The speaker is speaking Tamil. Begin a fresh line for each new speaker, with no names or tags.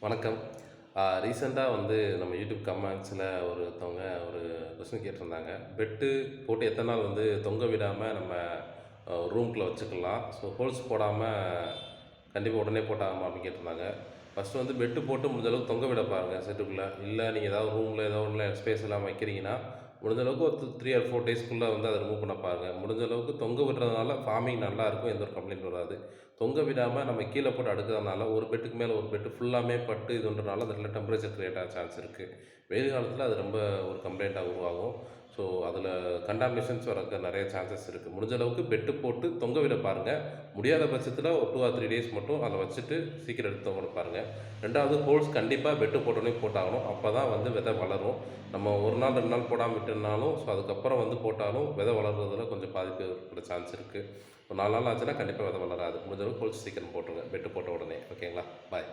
வணக்கம். ரீசெண்டாக நம்ம யூடியூப் கமெண்ட்ஸில் ஒருத்தவங்க ஒரு கொஸ்டின் கேட்டிருந்தாங்க. பெட்டு போட்டு எத்தனை நாள் தொங்க விடாமல் நம்ம ரூம்குள்ளே வச்சுக்கலாம். ஸோ ஹோல்ஸ் போடாமல் கண்டிப்பாக உடனே போட்டாகணுமா அப்படின்னு கேட்டிருந்தாங்க. ஃபஸ்ட்டு பெட்டு போட்டு முடிஞ்ச அளவுக்கு தொங்க விட பாருங்கள் செட்டுக்குள்ளே. இல்லை நீங்கள் ஏதாவது ரூமில் ஏதோ ஒன்றுல ஸ்பேஸ் எல்லாம் வைக்கிறீங்கன்னா, முடிஞ்ச அளவுக்கு ஒரு 3 ஆர் 4 டேஸ்க்குள்ளே அதை ரிமூவ் பண்ண பாருங்கள். முடிஞ்ச அளவுக்கு தொங்க விடுறதுனால ஃபார்மிங் நல்லாயிருக்கும், எந்த ஒரு கம்ப்ளைண்ட் வராது. தொங்க விடாமல் நம்ம கீழே போட்டு அடுக்கிறதுனால ஒரு பெட்டுக்கு மேலே ஒரு பெட்டு ஃபுல்லாமே பட்டு இதுன்றனால அந்த இடத்துல டெம்பரேச்சர் க்ரியேட் ஆக சான்ஸ் இருக்குது. வெயில் காலத்தில் அது ரொம்ப ஒரு கம்ப்ளைண்ட்டாக உருவாகும். ஸோ அதில் கண்டாமினேஷன்ஸ் வரக்கு நிறைய சான்சஸ் இருக்குது. முடிஞ்ச அளவுக்கு பெட்டு போட்டு தொங்க விட பாருங்கள். முடியாத பட்சத்தில் ஒரு 2 ஆர் 3 டேஸ் மட்டும் அதை வச்சுட்டு சீக்கிரம் எடுத்து தொங்க விட பாருங்கள். 2வது ஹோல்ஸ் கண்டிப்பாக பெட்டு போட்டோன்னே போட்டாகணும். அப்போ தான் விதை வளரும். நம்ம ஒரு நாள் 2 நாள் போடாமல் விட்டுனாலும் ஸோ அதுக்கப்புறம் போட்டாலும் விதை வளர்றதுல கொஞ்சம் பாதிப்பு ஏற்பட சான்ஸ் இருக்குது. ஒரு 4 நாள் ஆச்சுன்னா கண்டிப்பாக விதை வளராது. முடிஞ்ச அளவுக்கு ஹோல்ஸ் சீக்கிரம் போட்டுருங்க பெட்டு போட்ட உடனே. ஓகேங்களா? பாய்.